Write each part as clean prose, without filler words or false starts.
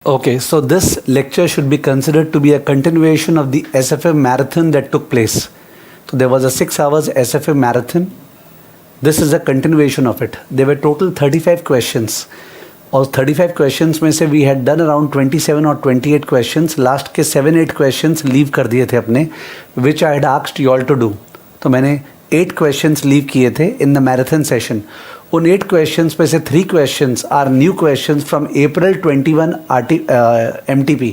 Okay, so this lecture should be considered to be a continuation of the SFA marathon that took place. So there was a 6 hours SFA marathon. This is a continuation of it. There were total 35 questions. और 35 questions में से we had done around 27 or 28 questions. Last के 7-8 questions leave कर दिए थे अपने, which I had asked you all to do. तो मैंने 8 questions leave किए थे in the marathon session. उन 8 questions में से 3 questions are new questions from April 21 MTP.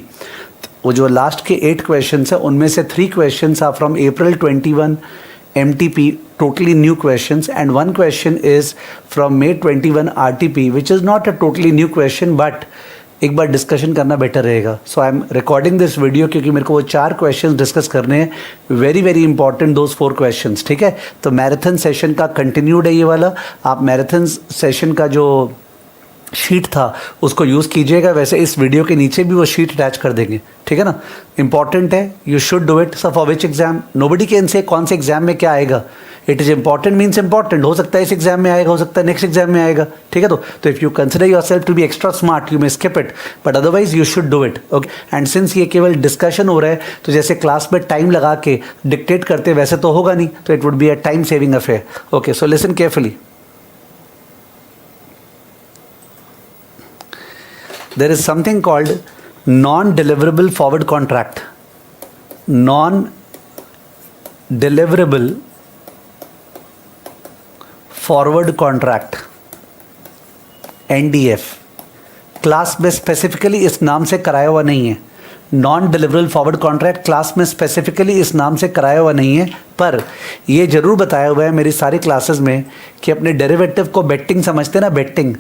वो जो लास्ट के 8 questions है उनमें से 3 questions are from April 21 MTP, totally new questions, and 1 question is from May 21 RTP, which is not a totally new question, but एक बार discussion करना better रहेगा. So I am recording this video क्योंकि मेरे को वो 4 क्वेश्चंस डिस्कस करने हैं. Very very important those 4 questions. ठीक है, तो मैराथन सेशन का कंटिन्यूड है ये वाला. आप मैराथन सेशन का जो शीट था उसको यूज़ कीजिएगा. वैसे इस वीडियो के नीचे भी वो शीट अटैच कर देंगे. ठीक है ना, इंपॉर्टेंट है, you should do it. So for which exam, nobody can say कौन से एग्जाम में क्या आएगा. It is important means important. हो सकता है इस एग्जाम में आएगा, हो सकता है नेक्स्ट एग्जाम में आएगा. ठीक है, तो if you consider yourself to be extra smart you may skip it, but otherwise you should do it. Okay, and since ये केवल डिस्कशन हो रहा है तो जैसे क्लास में टाइम लगा के डिक्टेट करते वैसे तो होगा नहीं, तो it would be a time saving affair. Okay, so listen carefully. There is something called non-deliverable forward contract. Non-deliverable forward contract, NDF. Class में स्पेसिफिकली इस नाम से कराया हुआ नहीं है. Non deliverable forward contract class में स्पेसिफिकली इस नाम से कराया हुआ नहीं है, पर ये जरूर बताया हुआ है मेरी सारी क्लासेस में कि अपने डेरिवेटिव को बेटिंग समझते हैं ना, बेटिंग.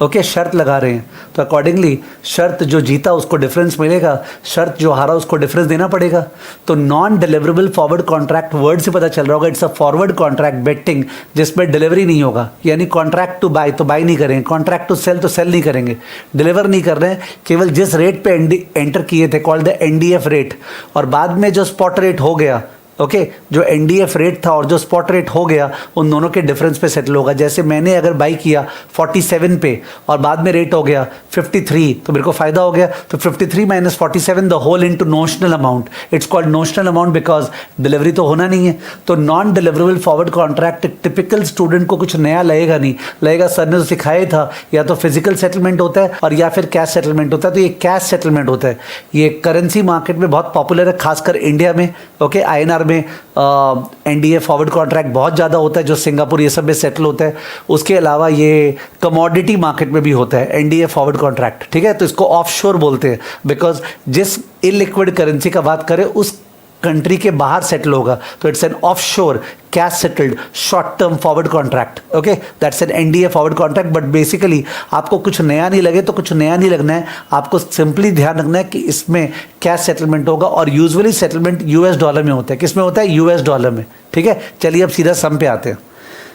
ओके, शर्त लगा रहे हैं तो अकॉर्डिंगली शर्त जो जीता उसको डिफरेंस मिलेगा, शर्त जो हारा उसको डिफरेंस देना पड़ेगा. तो non deliverable forward contract word से पता चल रहा होगा it's a forward contract betting जिसमें डिलीवरी नहीं होगा. यानी कॉन्ट्रैक्ट टू बाय तो बाय नहीं करेंगे, कॉन्ट्रैक्ट टू सेल तो सेल नहीं करेंगे, डिलीवर नहीं कर रहे हैं. केवल जिस रेट पे एंटर किए थे कॉल्ड द NDF रेट, और बाद में जो स्पॉट रेट हो गया, ओके, जो NDF रेट था और जो स्पॉट रेट हो गया उन दोनों के डिफरेंस पे सेटल होगा. जैसे मैंने अगर बाई किया 47 पे और बाद में रेट हो गया 53 तो मेरे को फ़ायदा हो गया. तो 53 minus 47 the whole into notional amount. It's called notional amount because delivery तो होना नहीं है. तो non deliverable forward contract typical student को कुछ नया लगेगा नहीं, लगेगा सर ने तो सिखाया था या तो फिजिकल सेटलमेंट होता है और या फिर कैश सेटलमेंट होता है. तो ये कैश सेटलमेंट होता है. ये करेंसी मार्केट में बहुत पॉपुलर है, खासकर इंडिया में. ओके, INR में NDF फॉरवर्ड कॉन्ट्रैक्ट बहुत ज़्यादा होता है जो सिंगापुर ये सब में सेटल होता है. उसके अलावा ये कमोडिटी मार्केट में भी होता है NDF फॉरवर्ड कॉन्ट्रैक्ट. ठीक है, तो इसको ऑफशोर बोलते हैं बिकॉज जिस इलिक्विड करेंसी का बात करें उस कंट्री के बाहर सेटल होगा. तो it's an offshore cash settled short term forward contract. Okay, that's an NDF forward contract. But basically आपको कुछ नया नहीं लगे तो कुछ नया नहीं लगना है, आपको सिंपली ध्यान रखना है कि इसमें कैश सेटलमेंट होगा और यूजुअली सेटलमेंट US डॉलर में होता है. किस में होता है? US डॉलर में. ठीक है, चलिए अब सीधा सम पे आते हैं.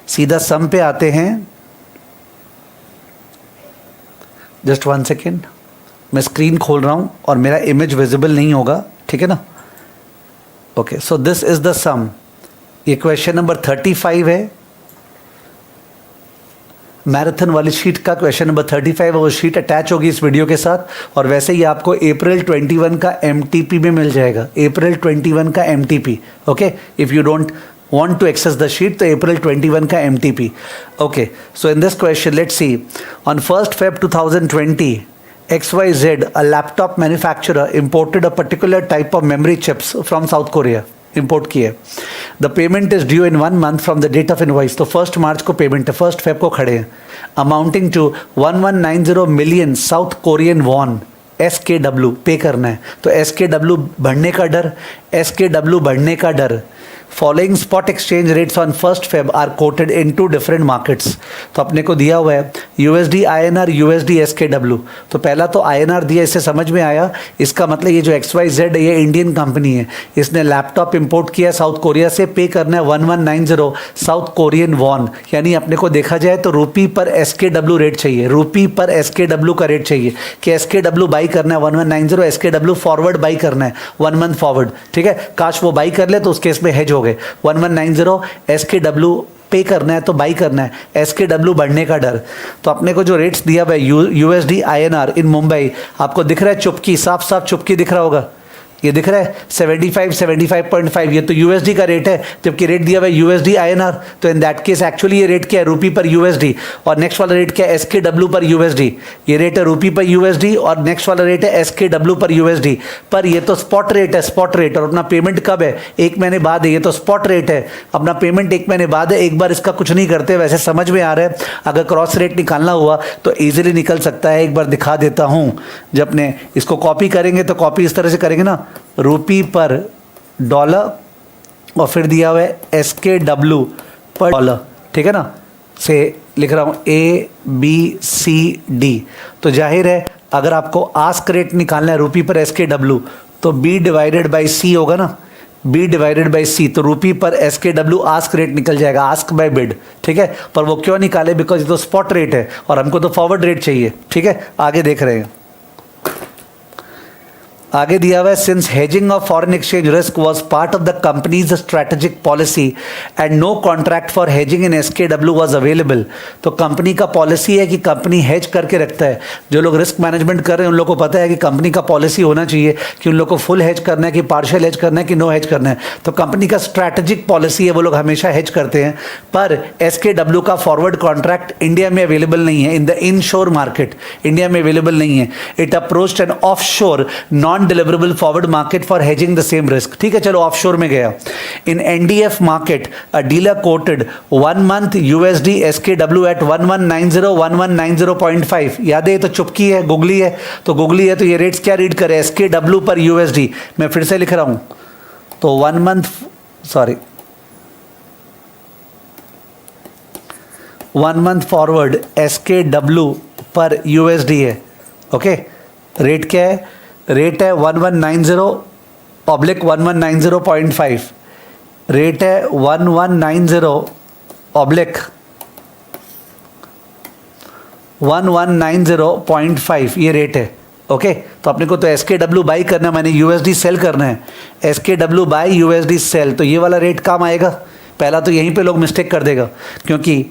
सीधा सम पे आते हैं. जस्ट 1 सेकेंड, मैं स्क्रीन खोल रहा हूँ और मेरा इमेज विजिबल नहीं होगा. ठीक है ना. Okay, so this is the sum. ये क्वेश्चन नंबर 35 है. मैराथन वाली शीट का क्वेश्चन नंबर 35 है. वो शीट अटैच होगी इस वीडियो के साथ. और वैसे ही आपको April 21 का MTP में मिल जाएगा. April 21 का MTP. Okay, if you don't want to access the sheet तो April 21 का MTP. Okay, so in this question let's see. On 1st Feb 2020 XYZ, a laptop manufacturer, imported a particular type of memory chips from South Korea. Import किए. The payment is due in 1 month from the date of invoice. तो 1st मार्च को payment है, 1st Feb को खड़े हैं. Amounting to 1190 million South Korean won. SKW पे करना है. तो SKW बढ़ने का डर, SKW बढ़ने का डर. Following spot exchange rates on 1st Feb are quoted in 2 different markets. तो अपने को दिया हुआ है USD INR, USD SKW. तो पहला तो INR दिया, इससे समझ में आया. इसका मतलब ये जो XYZ है ये इंडियन कंपनी है, इसने लैपटॉप इंपोर्ट किया साउथ कोरिया से, पे करना है 1190 साउथ कोरियन वॉन. यानी अपने को देखा जाए तो रुपी पर SKW रेट चाहिए, रुपी पर SKW का रेट चाहिए कि SKW बाई करना है 1190, SKW फॉरवर्ड बाई करना है 1 मंथ फॉरवर्ड. ठीक है, काश वो बाई कर ले तो उस केस में हेज हो गए. 1190 SKW पे करना है तो बाई करना है, SKW बढ़ने का डर। तो अपने को जो रेट्स दिया हुआ है USD INR इन मुंबई, आपको दिख रहा है चुपकी, साफ साफ चुपकी दिख रहा होगा, ये दिख रहा है 75 75.5, ये तो USD का रेट है, जबकि रेट दिया हुआ है USD INR। तो इन दैट केस एक्चुअली ये रेट क्या है, रुपी पर USD, और नेक्स्ट वाला रेट क्या है, SKW पर USD। ये रेट है रुपी पर USD और नेक्स्ट वाला रेट है SKW पर USD। पर ये तो स्पॉट रेट है, स्पॉट रेट, और अपना पेमेंट कब है, 1 महीने बाद है। ये तो स्पॉट रेट है, अपना पेमेंट 1 महीने बाद है, एक बार इसका कुछ नहीं करते। वैसे समझ में आ रहा है, अगर क्रॉस रेट निकालना हुआ तो ईजिली निकल सकता है। एक बार दिखा देता हूँ, जब अपने इसको कॉपी करेंगे तो कॉपी इस तरह से करेंगे ना, रुपी पर डॉलर और फिर दिया हुआ है SKW पर डॉलर, ठीक है ना, से लिख रहा हूँ ABCD। तो जाहिर है अगर आपको आस्क रेट निकालना है रुपी पर SKW तो B डिवाइडेड बाई C होगा ना, B डिवाइडेड बाई C, तो रुपी पर SKW आस्क रेट निकल जाएगा, आस्क बाय बिड, ठीक है। पर वो क्यों निकाले, बिकॉज ये तो स्पॉट रेट है और हमको तो फॉरवर्ड रेट चाहिए, ठीक है। आगे देख रहे हैं, आगे दिया हुआ है since hedging of foreign exchange risk was part of the company's strategic policy and no contract for hedging in SKW was available. तो कंपनी का पॉलिसी है कि कंपनी हेज करके रखता है। जो लोग रिस्क मैनेजमेंट कर रहे हैं उन लोगों को पता है कि कंपनी का पॉलिसी होना चाहिए कि उन लोग को फुल हेज करना है कि पार्शियल हेज करना है कि नो हेज करना है। तो कंपनी का स्ट्रैटेजिक पॉलिसी है, वो लोग हमेशा हेज करते हैं। पर SKW का फॉरवर्ड कॉन्ट्रैक्ट इंडिया में अवेलेबल नहीं है, in the onshore market India में अवेलेबल नहीं है। It approached an offshore non deliverable forward market for hedging the same risk, ठीक है। चलो ऑफशोर में गया। इन NDF market a dealer quoted 1 month USD SKW at 1190 1190.5। याद है ये तो चुपकी है, गुगली है, तो गुगली है तो ये रेट्स क्या रीड करे, SKW पर USD। मैं फिर से लिख रहा हूं, तो 1 मंथ 1 मंथ फॉरवर्ड SKW पर USD है, ओके। रेट क्या है, रेट है 1190/1190.5, रेट है 1190/1190.5, ये रेट है, ओके। तो अपने को तो SKW बाई करना है, मैंने USD सेल करना है, SKW बाई USD सेल, तो ये वाला रेट काम आएगा। पहला तो यहीं पे लोग मिस्टेक कर देगा, क्योंकि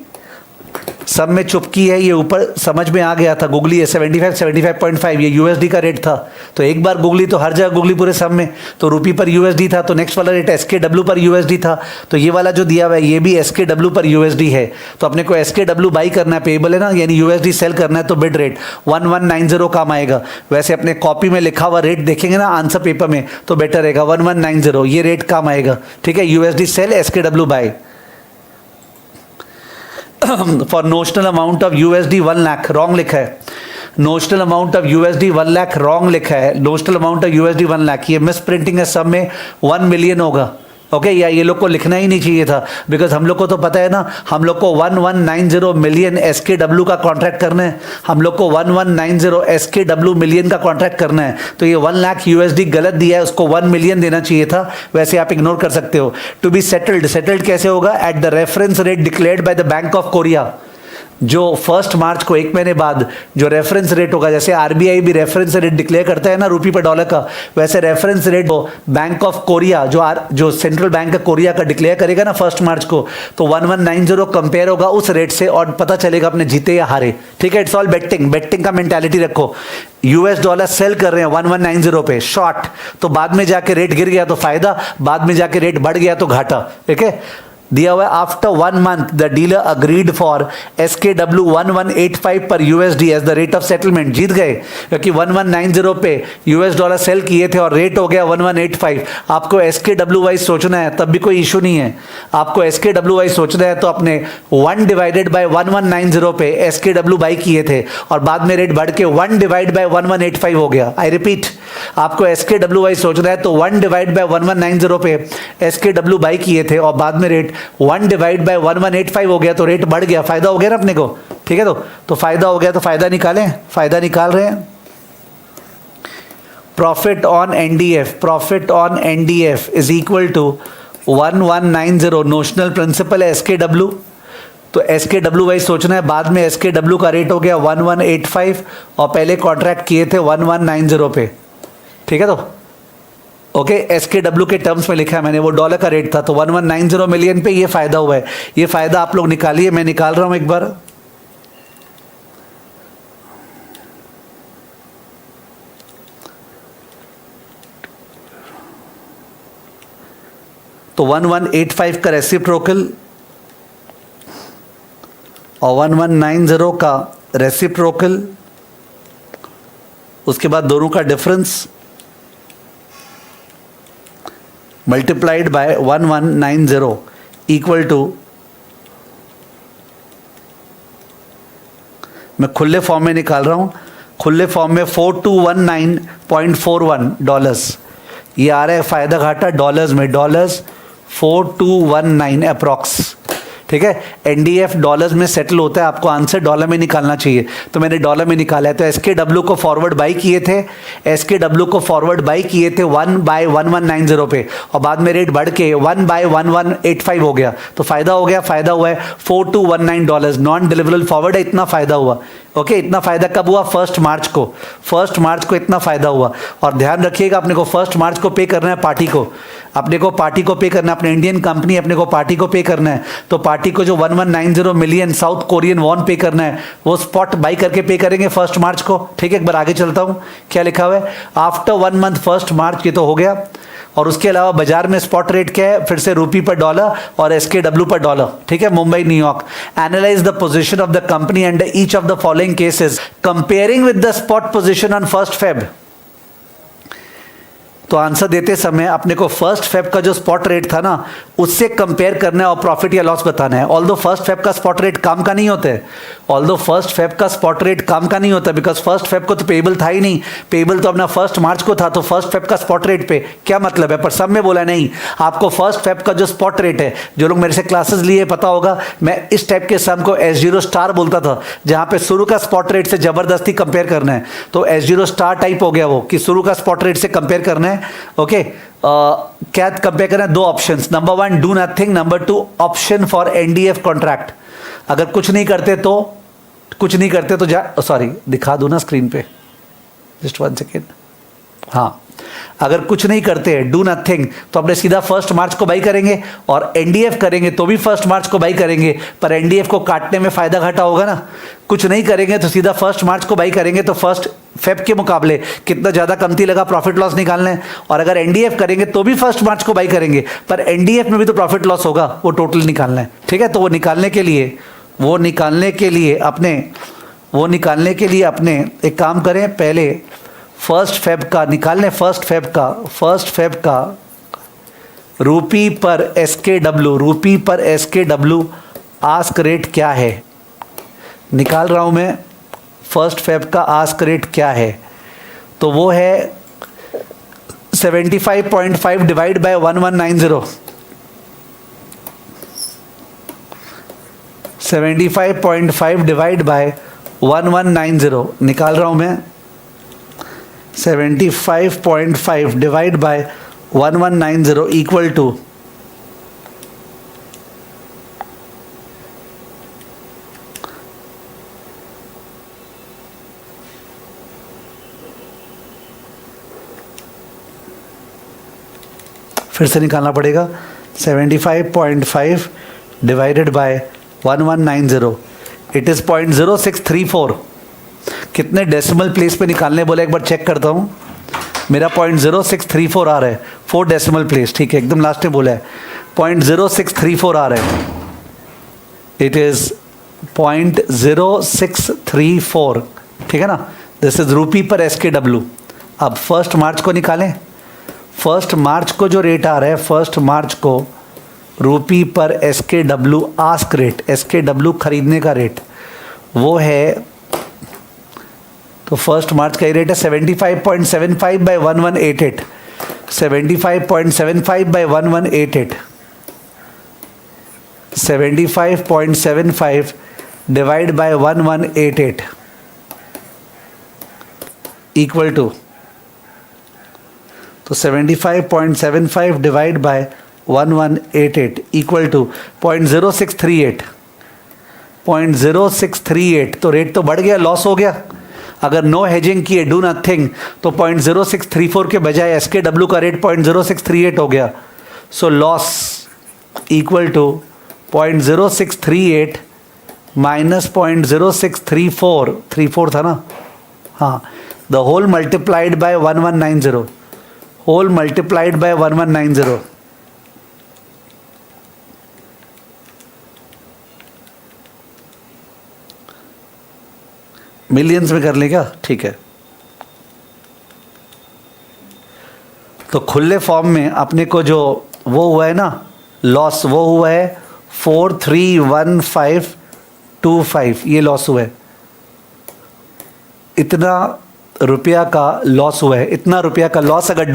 सब में चुपकी है, ये ऊपर समझ में आ गया था, गुगली है 75 75.5, ये USD का रेट था। तो एक बार गुगली तो हर जगह गुगली पूरे सब में, तो रुपी पर USD था, तो नेक्स्ट वाला रेट SKW पर USD था। तो ये वाला जो दिया हुआ है ये भी SKW पर USD है। तो अपने को SKW बाई करना है, पेबल है ना, यानी USD सेल करना है, तो बिड रेट 1190 काम आएगा। वैसे अपने कॉपी में लिखा हुआ रेट देखेंगे ना आंसर पेपर में तो बेटर रहेगा 1190, ये रेट काम आएगा, ठीक है। USD sell SKW buy for notional amount of USD 1 lakh, wrong लिखा है। Notional amount of USD 1 lakh wrong लिखा है, notional amount of USD 1 lakh, ये मिस प्रिंटिंग है, सब में 1 मिलियन होगा, ओके। या ये लोग को लिखना ही नहीं चाहिए था, बिकॉज हम लोग को तो पता है ना, हम लोग को 1190 मिलियन SKW का कॉन्ट्रैक्ट करना है, हम लोग को 1190 SKW मिलियन का कॉन्ट्रैक्ट करना है। तो ये 1 लाख USD गलत दिया है, उसको 1 मिलियन देना चाहिए था, वैसे आप इग्नोर कर सकते हो। टू बी सेटल्ड, सेटल्ड कैसे होगा, at the reference rate declared by the bank of Korea. जो 1 मार्च को 1 महीने बाद जो रेफरेंस रेट होगा, जैसे RBI भी रेफरेंस रेट डिक्लेयर करता है ना रुपी पर डॉलर का, वैसे reference rate bank of Korea जो सेंट्रल बैंक ऑफ कोरिया का डिक्लेयर करेगा ना 1 मार्च को, तो 1190 कंपेयर होगा उस रेट से और पता चलेगा अपने जीते या हारे, ठीक है। इट्स ऑल बेटिंग, बेटिंग का मेंटालिटी रखो। US डॉलर सेल कर रहे हैं 1190 पे शॉर्ट, तो बाद में जाके रेट गिर गया तो फायदा, बाद में जाके रेट बढ़ गया तो घाटा, ठीक है। दिया हुआ है after 1 month the dealer agreed for SKW 1185 पर USD as the rate of settlement. जीत गए, क्योंकि 1190 पे US डॉलर सेल किए थे और रेट हो गया 1185। आपको SKW वाइज सोचना है, तब भी कोई इशू नहीं है। आपको SKW वाइज सोचना है तो अपने 1 डिवाइडेड बाय 1190 पे SKW बाई किए थे और बाद में रेट बढ़ के 1 डिवाइड बाय 1185 हो गया। आई रिपीट, आपको SKW वाइज सोचना है तो 1 डिवाइड बाय 1190 पे SKW बाई किए थे और बाद में रेट 1 डिवाइड बाय 1185 हो गया, तो रेट बढ़ गया, फायदा हो गया ना अपने को, ठीक है। तो फायदा हो गया, तो फायदा निकालें, फायदा निकाल रहे हैं। Profit on NDF, profit on NDF is equal to 1190 notional principal है SKW, तो SKW वाइज सोचना है। बाद में SKW का रेट हो गया 1185 और पहले कॉन्ट्रैक्ट किए थे 1190 पे, ठीक है। तो ओके, SKW के टर्म्स में लिखा है मैंने, वो डॉलर का रेट था, तो 1190 मिलियन पे ये फायदा हुआ है। ये फायदा आप लोग निकालिए, मैं निकाल रहा हूं एक बार। तो 1185 का रेसिप्रोकल और 1190 का रेसिप्रोकल, उसके बाद दोनों का difference multiplied by 1190 equal to, मैं खुले फॉर्म में निकाल रहा हूं, खुले फॉर्म में 4219.41 डॉलर्स, ये आ रहा है फायदा घाटा डॉलर्स में, डॉलर्स 4219 अप्रॉक्स, ठीक है। एनडीएफ डॉलर्स में सेटल होता है, आपको आंसर डॉलर में निकालना चाहिए, तो मैंने डॉलर में निकाला है। तो एसकेडब्ल्यू को फॉरवर्ड बाई किए थे, एसकेडब्ल्यू को फॉरवर्ड बाई किए थे 1/1190 पे, और बाद में रेट बढ़ के 1/1185 हो गया, तो फायदा हो गया, फायदा हुआ है 4219 डॉलर्स। नॉन डिलीवरेबल फॉरवर्ड है, इतना फायदा हुआ। ओके, इतना फायदा कब हुआ? 1 मार्च को, 1 मार्च को इतना फायदा हुआ। और ध्यान रखिएगा, अपने को 1 मार्च को पे करना है पार्टी को, अपने को पार्टी को पे करना है, अपने इंडियन कंपनी अपने को पार्टी को पे करना है। तो पार्टी को जो 1190 मिलियन साउथ कोरियन वॉन पे करना है, वो स्पॉट बाई करके पे करेंगे 1 मार्च को, ठीक है। एक बार आगे चलता हूं, क्या लिखा हुआ है, आफ्टर 1 मंथ 1 मार्च, ये तो हो गया। और उसके अलावा बाजार में स्पॉट रेट क्या है, फिर से रूपी पर डॉलर और एसकेडब्ल्यू पर डॉलर, ठीक है, Mumbai New York. Analyse the position of the company under each of the following cases comparing with the spot position on 1 Feb. तो आंसर देते समय अपने को 1 फेब का जो स्पॉट रेट था ना, उससे कंपेयर करना है और प्रॉफिट या लॉस बताना है। ऑल्दो 1 फेब का स्पॉट रेट काम का नहीं होता है, ऑल्दो 1 फेब का स्पॉट रेट काम का नहीं होता, बिकॉज 1 फेब को तो पेबल था ही नहीं, पेबल तो अपना 1 मार्च को था, तो 1 फेब का स्पॉट रेट पे क्या मतलब है। पर सब में बोला नहीं, आपको 1 फेब का जो स्पॉट रेट है, जो लोग मेरे से क्लासेस लिए पता होगा, मैं इस टाइप के सम को S0 स्टार बोलता था, जहां पे शुरू का स्पॉट रेट से जबरदस्ती कंपेयर करना है। तो S0 स्टार टाइप हो गया वो, कि शुरू का स्पॉट रेट से कंपेयर करना है। ओके, क्या कंपेयर करना है? 2 options, number 1 do nothing, number 2 option for NDF contract. अगर कुछ नहीं करते तो, कुछ नहीं करते तो सॉरी दिखा दूं ना स्क्रीन पे, जस्ट 1 सेकेंड। हाँ, अगर कुछ नहीं करते डू नथिंग, तो अपने सीधा 1 मार्च को बाई करेंगे, और एनडीएफ करेंगे तो भी 1 मार्च को बाई करेंगे, पर एनडीएफ को काटने में फायदा घाटा होगा ना। कुछ नहीं करेंगे तो सीधा 1 मार्च को बाई करेंगे, तो 1 फेब के मुकाबले कितना ज्यादा कमती लगा प्रॉफिट लॉस निकालना है। और अगर एनडीएफ करेंगे तो भी 1 मार्च को बाई करेंगे, पर एनडीएफ में भी तो प्रॉफिट लॉस होगा, वो टोटल निकालना है, ठीक है। तो वो निकालने के लिए अपने एक काम करें, पहले 1 फेब का निकाल लें, 1 फेब का रूपी पर एसकेडब्ल्यू आस्क रेट क्या है, निकाल रहा हूं मैं। 1 फेब का आस्क रेट क्या है, तो वो है 75.5 डिवाइड बाय 1190, 75.5 डिवाइड बाय 1190 निकाल रहा हूं मैं। 75.5 डिवाइड बाय 1190 इक्वल टू फिर से निकालना पड़ेगा, 75.5 डिवाइडेड बाय 1190, इट इज 0.0634। कितने डेसिमल प्लेस पे निकालने बोले, एक बार चेक करता हूँ। मेरा 0.0634 आ रहा है, 4 डेसिमल प्लेस, ठीक है, एकदम लास्ट में बोला है 0.0634 आ रहा है, इट इज 0.0634, ठीक है ना। दिस इज रूपी पर एसकेडब्ल्यू। अब 1 मार्च को निकालें, 1 मार्च को जो रेट आ रहा है, 1 मार्च को रूपी पर एसकेडब्ल्यू आस्क रेट, एसकेडब्ल्यू खरीदने का रेट वो है, तो 1 मार्च का रेट है 75.75 by 1188, 75.75 by 1188, 75.75 divide by 1188 equal to, तो 75.75 डिवाइड बाय 1188 इक्वल टू 0.0638, 0.0638। तो रेट तो बढ़ गया, लॉस हो गया। अगर नो हेजिंग किए, डू नथिंग, तो 0.0634 के बजाय SKW का रेट 0.0638 हो गया. So loss equal to 0.0638 minus 0.0634 था ना, हाँ, the whole multiplied by 1190, whole multiplied by 1190. Millions में कर ले क्या? ठीक है. तो खुले फॉर्म में अपने को जो वो हुआ है ना लॉस, वो हुआ है 431525, ये लॉस हुआ है. इतना रुपया का लॉस हुआ है, इतना रुपया का लॉस. अगर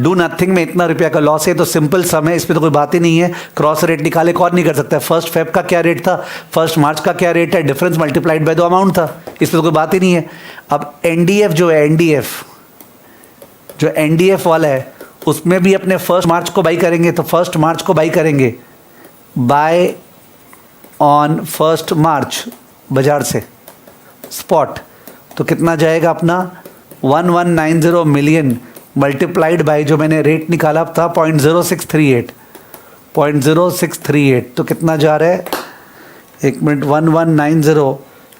डू नथिंग में इतना रुपया का लॉस है तो सिंपल सम है, इसमें तो कोई बात ही नहीं है. क्रॉस रेट निकाले कौन नहीं कर सकता. फर्स्ट फेब का क्या रेट था, फर्स्ट मार्च का क्या रेट है, difference multiplied by the amount था, इसमें तो कोई बात ही नहीं है. अब एनडीएफ जो है, एनडीएफ वाला है, उसमें भी अपने फर्स्ट मार्च को बाई करेंगे. तो फर्स्ट मार्च को बाई करेंगे, बाय ऑन फर्स्ट मार्च बाजार से स्पॉट. तो कितना जाएगा अपना 1190 मिलियन मल्टीप्लाइड बाय जो मैंने रेट निकाला था 0.0638. तो कितना जा रहा है, एक minute, 1190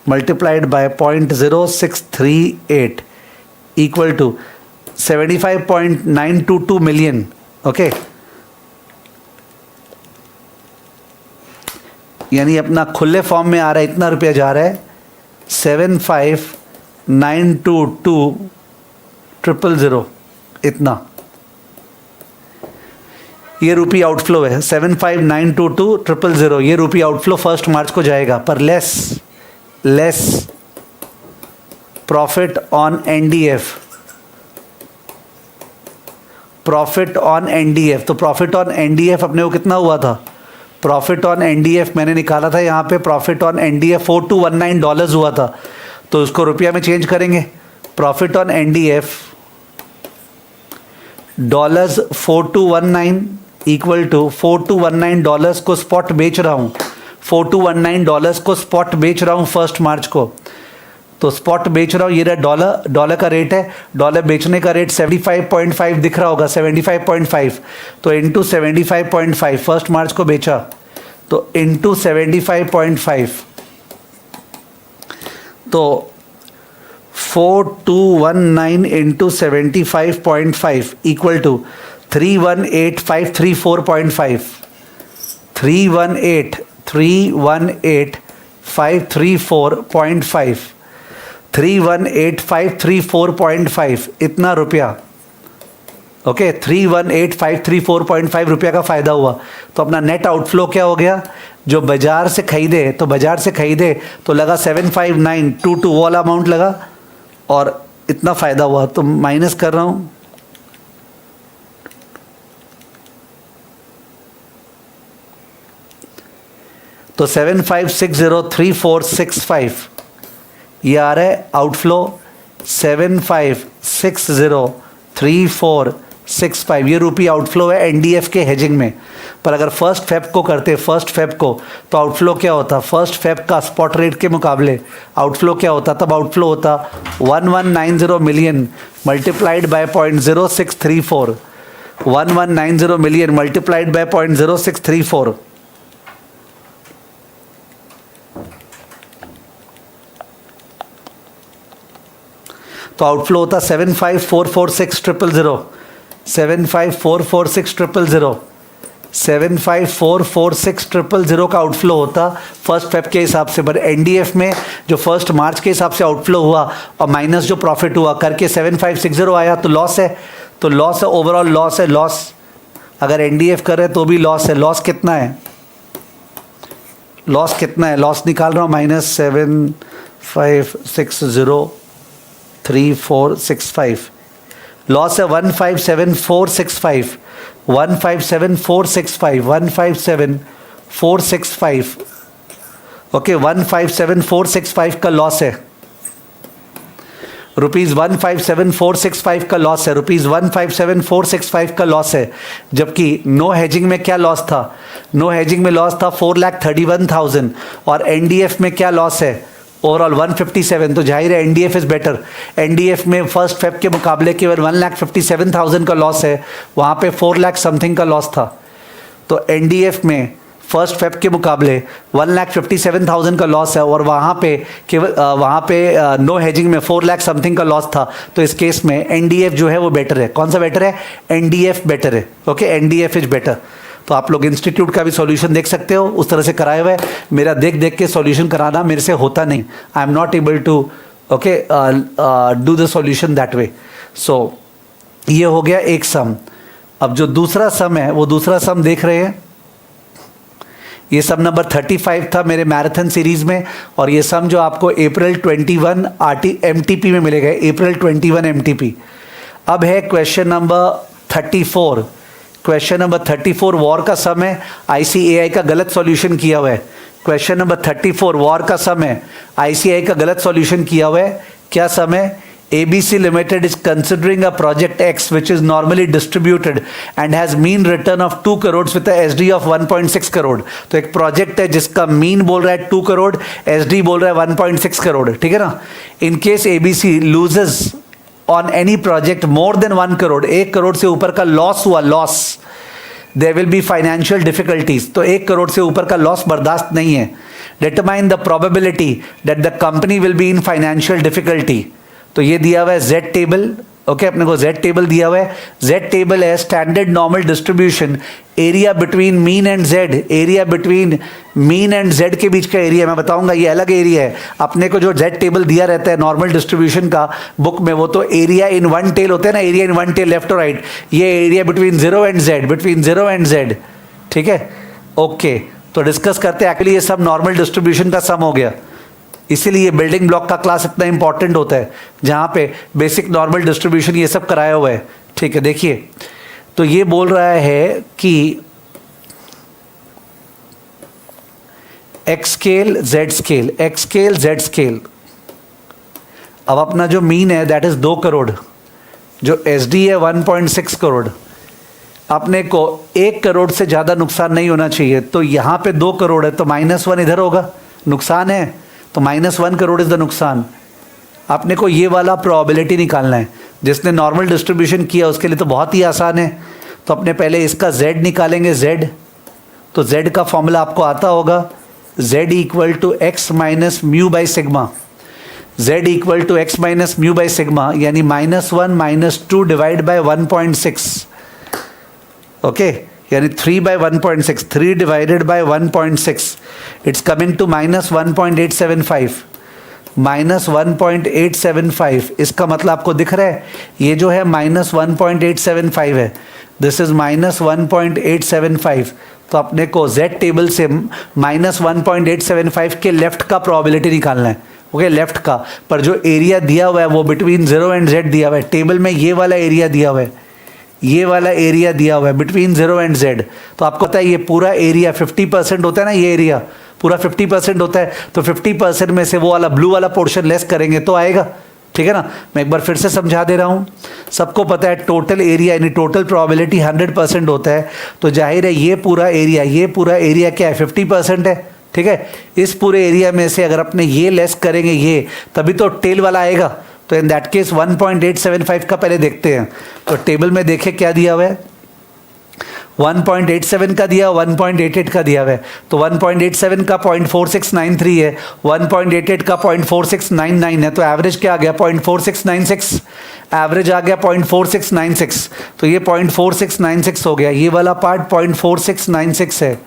multiplied by 0.0638 equal to 75.922 million. Okay, यानी अपना खुले फॉर्म में आ रहा है, इतना रुपया जा रहा है 75922000, इतना. ये रुपी आउटफ्लो है 75922000, ये रुपी आउटफ्लो फर्स्ट मार्च को जाएगा. पर less profit on NDF, profit on NDF. तो प्रॉफिट ऑन एनडीएफ अपने को कितना हुआ था, प्रॉफिट ऑन एनडीएफ मैंने निकाला था यहाँ पे, प्रॉफिट ऑन एनडीएफ $4219 हुआ था. तो उसको रुपया में चेंज करेंगे. Profit on NDF dollars 4219 equal to $4219 को स्पॉट बेच रहा हूँ, $4219 को स्पॉट बेच रहा हूँ फर्स्ट मार्च को. तो स्पॉट बेच रहा हूँ, ये रहा डॉलर का रेट है, डॉलर बेचने का रेट 75.5 दिख रहा होगा, 75.5. तो इंटू 75.5 फर्स्ट मार्च को बेचा, तो इंटू 75.5, तो 4219 इंटू 75.5 इक्वल टू 318534.5, 318534.5, 318534.5, इतना रुपया. ओके, 318534.5 रुपया का फ़ायदा हुआ. तो अपना नेट आउटफ्लो क्या हो गया, जो बाजार से खरीदे, तो बाजार से खरीदे तो लगा 75922, वो वाला अमाउंट लगा और इतना फ़ायदा हुआ. तो माइनस कर रहा हूँ, तो 75603465, ये आ रहा है आउटफ्लो 75603465, ये रुपी आउटफ्लो है एनडीएफ के हेजिंग में. पर अगर फर्स्ट फेब को करते, फर्स्ट फेब को, तो आउटफ्लो क्या होता, फर्स्ट फेब का स्पॉट रेट के मुकाबले आउटफ्लो क्या होता, तब आउटफ्लो होता 1190 million multiplied by 0.0634, 1190 million multiplied by 0.0634. तो आउटफ्लो होता 75446000, 75446000, 75446000 का आउटफ्लो होता फर्स्ट फेब के हिसाब से. पर एनडीएफ में जो फर्स्ट मार्च के हिसाब से आउटफ्लो हुआ और माइनस जो प्रॉफिट हुआ करके 7560 आया, तो लॉस है. तो लॉस है, ओवरऑल लॉस है. लॉस अगर एनडीएफ कर रहे तो भी लॉस है. लॉस कितना है, लॉस कितना है, लॉस निकाल रहा हूँ, -75603465, लॉस है 157465, 157465, 157465. ओके, 157465 का लॉस है, ₹157465 का लॉस है, ₹157465 का लॉस है. जबकि नो हेजिंग में क्या लॉस था, नो हेजिंग में लॉस था 4,31,000 और एनडीएफ में क्या लॉस है ओवरऑल 157, तो जाहिर है एनडीएफ इज बेटर। एनडीएफ में फर्स्ट फेब के मुकाबले केवल 1,57,000 का लॉस है, वहाँ पे 4 लाख समथिंग का लॉस था। तो एनडीएफ में फर्स्ट फेब के मुकाबले 1,57,000 का लॉस है और वहाँ पे केवल नो हेजिंग में 4 लाख समथिंग का लॉस था। तो इस केस में एनडीएफ जो है वो बेटर है। कौन सा बेटर है? एनडीएफ बेटर है। Okay, NDF is better. तो आप लोग इंस्टीट्यूट का भी सॉल्यूशन देख सकते हो, उस तरह से कराए हुए। मेरा देख देख के सॉल्यूशन कराना मेरे से होता नहीं। I am not able to okay do the solution that way. So ये हो गया एक सम। अब जो दूसरा सम है वो दूसरा सम देख रहे हैं। ये सम नंबर 35 था मेरे मैराथन सीरीज में, और ये सम जो आपको अप्रैल 21 एमटीपी में मिलेगा, अप्रैल 21 एमटीपी। अब है question number 34। Question number 34 war का सम है, आईसीएआई का गलत सॉल्यूशन किया हुआ है। क्वेश्चन नंबर 34 वॉर का सम है, आईसीएआई का गलत सॉल्यूशन किया हुआ है। क्या सम है? ABC Limited is considering a project X which is normally distributed and has mean return of 2 crores with a SD of 1.6 crore. तो एक प्रोजेक्ट है जिसका मीन बोल रहा है 2 करोड़, SD बोल रहा है 1.6 करोड़, ठीक है ना। In case ABC loses on any project more than 1 crore, 1 crore से ऊपर का लॉस हुआ, loss, there will be financial difficulties। तो 1 करोड़ से ऊपर का लॉस बर्दाश्त नहीं है। Determine the probability that the company will be in financial difficulty। तो ये दिया हुआ है Z टेबल। ओके, अपने को Z टेबल दिया हुआ है। Z टेबल है standard normal distribution, area between mean and Z, area between mean and Z के बीच का एरिया। मैं बताऊंगा ये अलग एरिया है। अपने को जो Z टेबल दिया रहता है नॉर्मल डिस्ट्रीब्यूशन का बुक में, वो तो एरिया इन वन टेल होता है ना, area in one tail left और राइट। ये area between 0 and Z, between 0 and Z, ठीक है। ओके, तो डिस्कस करते हैं। एक्चुअली ये सब नॉर्मल डिस्ट्रीब्यूशन का सम हो गया, इसीलिए बिल्डिंग ब्लॉक का क्लास इतना इंपॉर्टेंट होता है, जहाँ पे बेसिक नॉर्मल डिस्ट्रीब्यूशन ये सब कराया हुआ है, ठीक है। देखिए, तो ये बोल रहा है कि x scale Z scale, x scale Z scale. अब अपना जो मीन है दैट इज 2 करोड़, जो एसडी है 1.6 करोड़। अपने को 1 करोड़ से ज़्यादा नुकसान नहीं होना चाहिए। तो यहाँ पे 2 करोड़ है, तो -1 इधर होगा, नुकसान है, तो -1 करोड़ इज द नुकसान। आपने को ये वाला प्रोबेबिलिटी निकालना है। जिसने नॉर्मल डिस्ट्रीब्यूशन किया उसके लिए तो बहुत ही आसान है। तो अपने पहले इसका Z निकालेंगे, Z। तो Z का फॉर्मूला आपको आता होगा, Z equal to X minus mu by sigma. Z equal to X minus mu by sigma, यानी -1 -2 डिवाइड बाई 1.6। ओके, यानी 3 by 1.6, 3 divided by 1.6, it's coming to -1.875, -1.875। इसका मतलब आपको दिख रहा है, ये जो है -1.875 है, दिस इज -1.875। तो अपने को Z टेबल से -1.875 के लेफ्ट का प्रोबेबिलिटी निकालना है। ओके, लेफ्ट का, पर जो एरिया दिया हुआ है वो बिटवीन 0 एंड Z दिया हुआ है। टेबल में ये वाला एरिया दिया हुआ है, ये वाला एरिया दिया हुआ है बिटवीन 0 एंड Z। तो आपको पता है ये पूरा एरिया 50% होता है ना, ये एरिया पूरा 50% होता है। तो 50% में से वो वाला ब्लू वाला पोर्शन लेस करेंगे तो आएगा, ठीक है ना। मैं एक बार फिर से समझा दे रहा हूँ। सबको पता है टोटल एरिया यानी टोटल प्रोबेबिलिटी 100% होता है। तो जाहिर है ये पूरा एरिया क्या है, 50% है, ठीक है। इस पूरे एरिया में से अगर अपने ये लेस करेंगे ये, तभी तो टेल वाला आएगा। तो इन दैट केस 1.875 का पहले देखते हैं। तो टेबल में देखें क्या दिया हुआ है, 1.87 का दिया, 1.88 का दिया हुआ है। तो 1.87 का 0.4693 है, 1.88 का 0.4699 है। तो एवरेज क्या आ गया, 0.4696। एवरेज आ गया 0.4696। तो ये 0.4696 हो गया। ये वाला पार्ट 0.4696 है।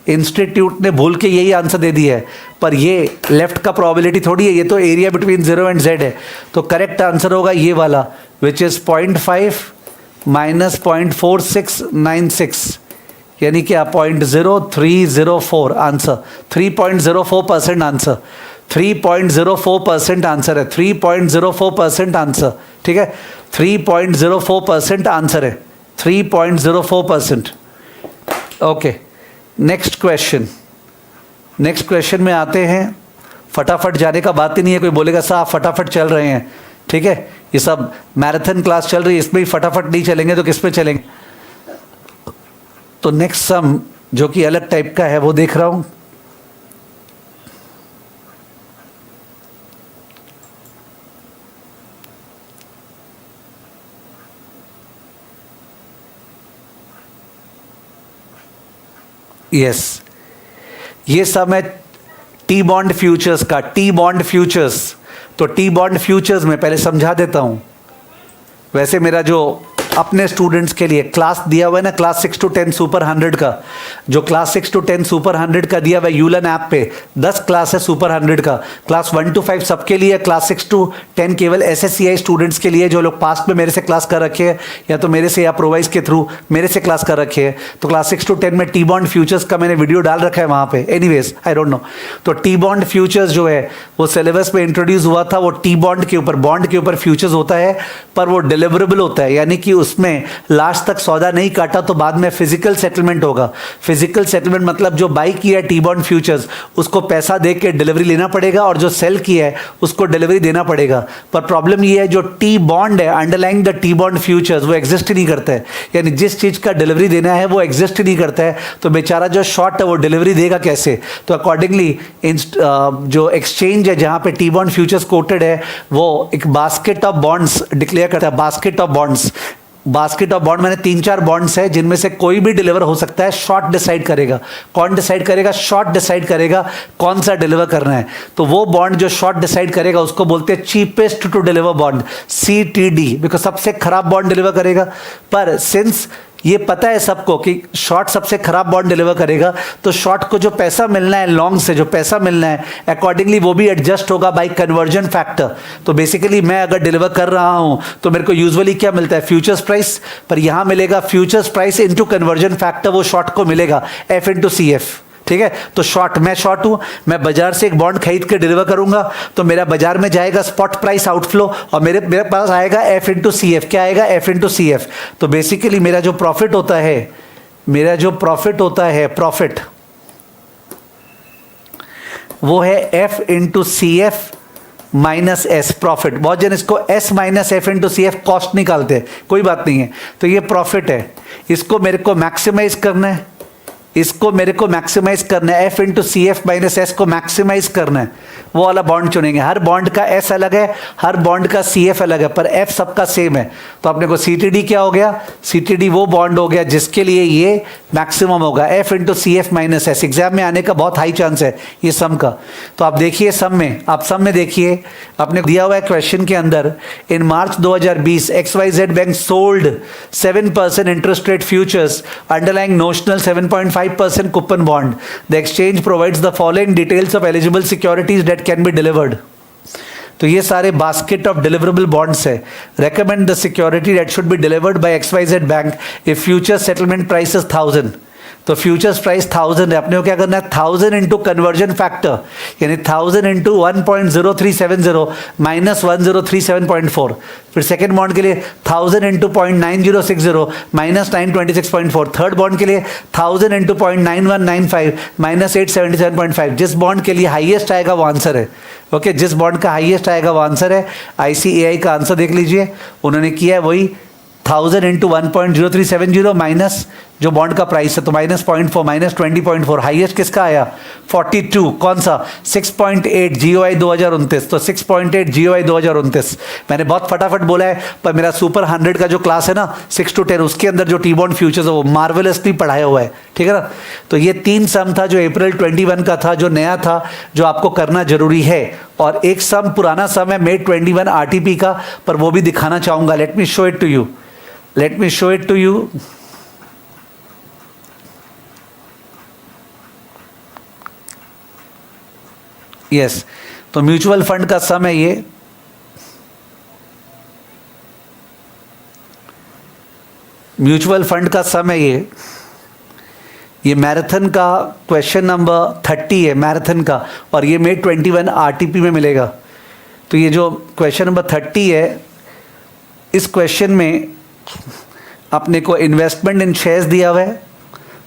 इंस्टीट्यूट ने भूल के यही आंसर दे दिया है, पर ये लेफ्ट का प्रोबेबिलिटी थोड़ी है, ये तो एरिया बिटवीन 0 एंड Z है। तो करेक्ट आंसर होगा ये वाला, विच इज़ 0.5 माइनस 0.4696, यानी क्या 0.0304 आंसर, 3.04% आंसर, 3.04% आंसर है, 3.04% आंसर, ठीक है, 3.04% आंसर है, 3.04%। ओके, नेक्स्ट क्वेश्चन में आते हैं। फटाफट जाने का बात ही नहीं है, कोई बोलेगा साहब फटाफट चल रहे हैं, ठीक है। ये सब मैराथन क्लास चल रही है, इसमें ही फटाफट नहीं चलेंगे तो किस पे चलेंगे। तो नेक्स्ट सम जो कि अलग टाइप का है वो देख रहा हूं। यस, ये सब है टी बॉन्ड फ्यूचर्स का। टी बॉन्ड फ्यूचर्स, तो टी बॉन्ड फ्यूचर्स में पहले समझा देता हूँ। वैसे मेरा जो अपने स्टूडेंट्स के लिए क्लास दिया हुआ है ना, क्लास 6 to 10 सुपर 100 का, जो क्लास 6 to 10 सुपर 100 का दिया हुआ है यूलन ऐप पे, 10 क्लास है सुपर 100 का। क्लास 1 to 5 सबके लिए, क्लास 6 to 10 केवल SSCI स्टूडेंट्स के लिए जो लोग पास्ट में मेरे से क्लास कर रखे हैं, या तो मेरे से या प्रोवाइज के थ्रू मेरे से क्लास कर रखे हैं। तो क्लास 6 to 10 में टी बॉन्ड फ्यूचर्स का मैंने वीडियो डाल रखा है वहाँ पे। एनीवेज आई डोंट नो, तो टी बॉन्ड फ्यूचर्स जो है वो सिलेबस में इंट्रोड्यूस हुआ था। वो टी बॉन्ड के ऊपर, बॉन्ड के ऊपर फ्यूचर्स होता है, पर वो डिलीवरेबल होता है, यानी कि उसमें लास्ट तक सौदा नहीं काटा तो बाद में फिजिकल सेटलमेंट होगा। फिजिकल सेटलमेंट मतलब जो बाई किया है टी बॉन्ड फ्यूचर्स उसको पैसा दे के डिलीवरी लेना पड़ेगा, और जो सेल किया है उसको डिलीवरी देना पड़ेगा। पर प्रॉब्लम ये है, जो टी बॉन्ड है underlying the T bond futures वो एग्जिस्ट ही नहीं करता है, यानी जिस चीज़ का डिलीवरी देना है वो एग्जिस्ट ही नहीं करता है। तो बेचारा जो शॉर्ट है वो डिलीवरी देगा कैसे? तो अकॉर्डिंगली जो एक्सचेंज है जहाँ पे टी बॉन्ड फ्यूचर्स कोटेड है वो एक बास्केट ऑफ बॉन्ड्स डिक्लेयर करता है। Basket of bonds, basket of bond मैंने 3-4 बॉन्ड्स है जिनमें से कोई भी डिलीवर हो सकता है। शॉर्ट डिसाइड करेगा, कौन डिसाइड करेगा? शॉर्ट डिसाइड करेगा कौन सा डिलीवर करना है। तो वो बॉन्ड जो शॉर्ट डिसाइड करेगा उसको बोलते हैं cheapest to deliver bond, CTD, because सबसे खराब बॉन्ड डिलीवर करेगा। पर सिंस ये पता है सबको कि शॉर्ट सबसे खराब बॉन्ड डिलीवर करेगा, तो शॉर्ट को जो पैसा मिलना है लॉन्ग से, जो पैसा मिलना है अकॉर्डिंगली वो भी एडजस्ट होगा बाय कन्वर्जन फैक्टर। तो बेसिकली मैं अगर डिलीवर कर रहा हूं तो मेरे को यूजुअली क्या मिलता है? फ्यूचर्स प्राइस, पर यहां मिलेगा futures price into conversion factor, वो शॉर्ट को मिलेगा F into CF। ठीक है, तो शॉर्ट, मैं शॉर्ट हूं, मैं बाजार से एक बॉन्ड खरीद के डिलीवर करूंगा तो मेरा बाजार में जाएगा स्पॉट प्राइस आउटफ्लो, और मेरे पास आएगा F into CF। क्या आएगा? F into CF। तो बेसिकली मेरा जो प्रॉफिट होता है, मेरा जो प्रॉफिट होता है, प्रॉफिट वो है F into CF minus S। Profit, बहुत जन इसको S minus F into CF cost निकालते हैं, कोई बात नहीं है। तो ये प्रॉफिट है, इसको मेरे को मैक्सिमाइज करना है, इसको मेरे को मैक्सिमाइज करना है। F into CF minus S को मैक्सिमाइज करना है, वो वाला बॉन्ड चुनेंगे। हर बॉन्ड का S अलग है, हर बॉन्ड का CF अलग है, पर F सबका सेम है। तो अपने को CTD क्या हो गया? CTD वो बॉन्ड हो गया जिसके लिए ये मैक्सिमम होगा, F into CF minus S। Exam में आने का बहुत हाई चांस है ये सम का। तो आप देखिए सम में, आप सम में देखिए, आपने दिया हुआ है क्वेश्चन के अंदर, इन मार्च 2020 XYZ bank sold 7% interest rate futures underlying notional 7.5% coupon bond. The exchange provides the following details of eligible securities that can be delivered. तो ये सारे बास्केट ऑफ डिलीवरेबल बॉन्ड्स है। Recommend the security that should be delivered by XYZ bank if future settlement price is 1000। तो futures price 1000 है, अपने को क्या करना है? 1000 इंटू कन्वर्जन फैक्टर, यानी 1000 इंटू 1.0370 माइनस 1037.4। फिर सेकेंड बॉन्ड के लिए 1000 इंटू 0.9060 माइनस 926.4। थर्ड बॉन्ड के लिए 1000 इंटू 0.9195 माइनस 877.5। जिस बॉन्ड के लिए हाईएस्ट आएगा वो आंसर है। ओके, जिस बॉन्ड का हाईएस्ट आएगा वो आंसर है। ICAI का आंसर देख लीजिए, उन्होंने किया है वही 1000 इंटू 1.0370 माइनस जो बॉन्ड का प्राइस है, तो माइनस 0.4 माइनस 20.4। हाईएस्ट किसका आया? 42। कौन सा? 6.8 GOI 2029। तो 6.8 GOI 2029 मैंने बहुत फटाफट बोला है, पर मेरा सुपर 100 का जो क्लास है ना 6 to 10, उसके अंदर जो टी बॉन्ड फ्यूचर्स है वो मार्वेलसली पढ़ाया हुआ है। ठीक है ना? तो ये 3 सम था जो अप्रैल 21 का था, जो नया था, जो आपको करना जरूरी है। और एक सम पुराना सम है May 21 RTP का, पर वो भी दिखाना चाहूंगा। Let me show it to you, let me show it to you. Yes, तो म्यूचुअल फंड का सम है ये। म्यूचुअल फंड का सम है ये मैराथन का क्वेश्चन नंबर 30 है, मैराथन का, और ये May 21 RTP में मिलेगा। तो ये जो क्वेश्चन नंबर 30 है, इस क्वेश्चन में अपने को इन्वेस्टमेंट इन शेयर्स दिया हुआ है,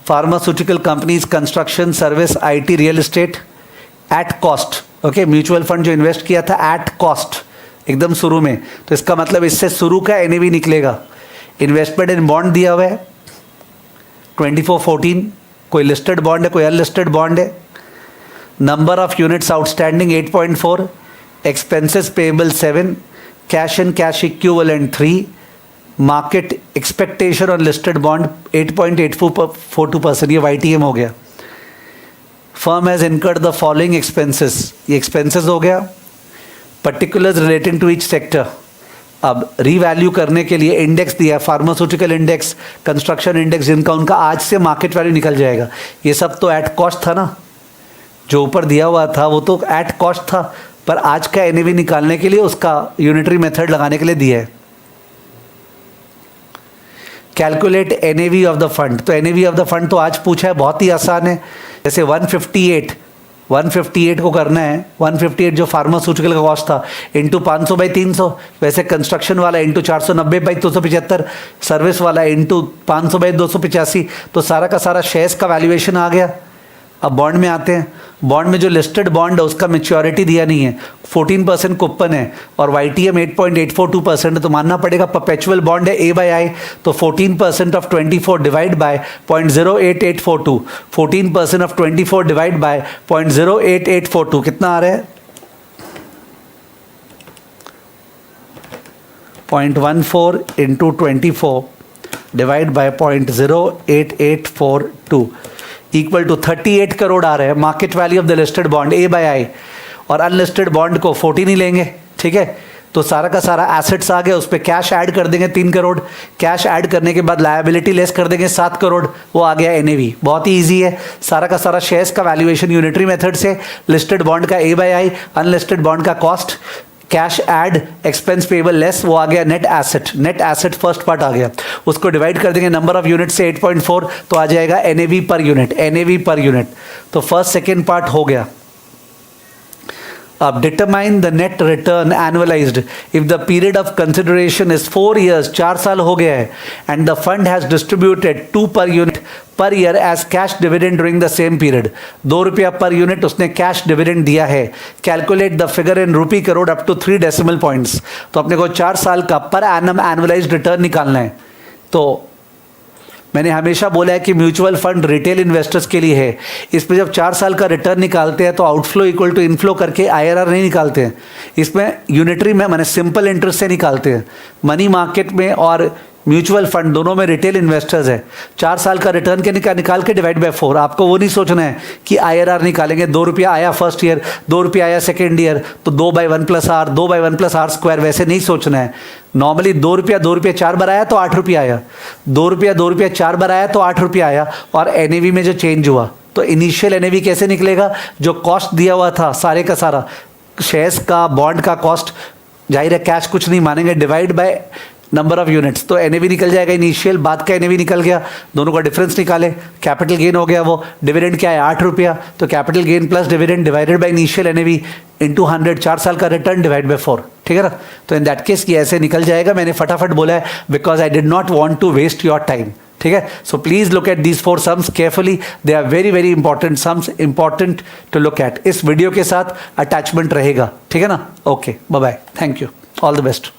pharmaceutical companies, construction, service, IT, real estate at cost. Okay, mutual fund जो इन्वेस्ट किया था एट कॉस्ट एकदम शुरू में, तो इसका मतलब इससे शुरू का NAV निकलेगा। इन्वेस्टमेंट इन बॉन्ड दिया हुआ है 2414, कोई लिस्टेड बॉन्ड है, कोई अनलिस्टेड बॉन्ड है। Number of units outstanding 8.4, expenses payable 7, cash and cash equivalent 3, market expectation on listed bond 8.842%, ये YTM हो गया। Firm has incurred the following expenses, ये एक्सपेंसेस हो गया। Particulars relating to each sector, अब रीवैल्यू करने के लिए इंडेक्स दिया है, फार्मास्यूटिकल इंडेक्स, कंस्ट्रक्शन इंडेक्स, जिनका उनका आज से मार्केट वैल्यू निकल जाएगा। ये सब तो एट कॉस्ट था ना, जो ऊपर दिया हुआ था वो तो एट कॉस्ट था, पर आज का एनएवी निकालने के लिए उसका यूनिटरी मेथड लगाने के लिए दिया है। Calculate NAV of the fund, तो एनएवी ऑफ द फंड तो आज पूछा है, बहुत ही आसान है। जैसे 158 को करना है, 158 जो फार्मास्यूटिकल का कॉस्ट था इंटू 500/300, वैसे कंस्ट्रक्शन वाला इंटू 490/275, सर्विस वाला इंटू 500/285, तो सारा का सारा शेयर्स का वैल्यूएशन आ गया। अब बॉन्ड में आते हैं। बॉन्ड में जो लिस्टेड बॉन्ड है उसका मैच्योरिटी दिया नहीं है, 14% कूपन है और YTM 8.842% है, तो मानना पड़ेगा परपेचुअल बॉन्ड है A/I, तो 14% ऑफ 24 डिवाइड बाय 0.08842, 14% ऑफ 24 डिवाइड बाय 0.08842 कितना आ रहा है? 0.14 into 24 divide by 0.08842 equal to 38 crore आ रहे हैं market value of the listed bond A/I, और अनलिस्टेड बॉन्ड को 14 ही लेंगे, ठीक है। तो सारा का सारा एसेट्स आ गया, उस पर कैश ऐड कर देंगे 3 करोड़, कैश ऐड करने के बाद लायबिलिटी लेस कर देंगे 7 करोड़, वो आ गया एनएवी। बहुत ही ईजी है, सारा का सारा शेयर्स का वैल्यूएशन यूनिटरी मेथड से, लिस्टेड बॉन्ड का A/I, अनलिस्टेड बॉन्ड का cost, cash add, expense payable less, वो आ गया net asset. Net asset first part आ गया, उसको डिवाइड कर देंगे नंबर ऑफ यूनिट से 8.4, तो आ जाएगा NAV per unit, NAV per unit. तो फर्स्ट सेकेंड पार्ट हो गया। अब determine the net return annualised if the period of consideration is 4 years, 4 साल हो गया है, and the fund has distributed 2 per unit per year as cash dividend during the same period. 2 रुपया per unit उसने cash dividend दिया है। Calculate the figure in rupee crore up to 3 decimal points. तो अपने को 4 साल का पर एनम एनुअलाइज्ड रिटर्न निकालना है। तो मैंने हमेशा बोला है कि म्यूचुअल फंड रिटेल इन्वेस्टर्स के लिए है। इसमें जब 4 साल का रिटर्न निकालते हैं तो आउटफ्लो इक्वल टू इनफ्लो करके IRR नहीं निकालते हैं, इसमें यूनिटरी में माने सिंपल इंटरेस्ट से निकालते हैं। मनी मार्केट में और म्यूचुअल फंड दोनों में रिटेल इन्वेस्टर्स है। 4 साल का रिटर्न के निकाल के डिवाइड बाय 4। आपको वो नहीं सोचना है कि IRR निकालेंगे, 2 रुपया आया फर्स्ट ईयर, 2 रुपया आया सेकेंड ईयर, तो 2/1 + R, 2/1 + R², वैसे नहीं सोचना है। नॉर्मली 2 रुपया 4 बार आया तो 8 रुपया आया, 2 रुपया 4 बार आया तो 8 रुपया आया, और एनएवी में जो चेंज हुआ, तो इनिशियल एनएवी कैसे निकलेगा? जो कॉस्ट दिया हुआ था सारे का सारा, शेयर्स का, बॉन्ड का कॉस्ट, जाहिर है कैश कुछ नहीं मानेंगे, divide by number of units, तो एनएवी निकल जाएगा इनिशियल, बाद का एनएवी निकल गया, दोनों का डिफरेंस निकाले, कैपिटल गेन हो गया। वो डिविडेंड क्या है? 8 रुपया, तो capital gain plus dividend divided by initial NAV into 100, 4 साल का रिटर्न डिवाइड बाय 4, ठीक है ना। तो इन दैट केस ये ऐसे निकल जाएगा। मैंने फटाफट बोला है because I did not want to waste your time, ठीक है। So please look at these 4 sums carefully, they are very very important sums, important to look at. इस वीडियो के साथ अटैचमेंट रहेगा, ठीक है ना। Okay, bye bye, thank you, all the best.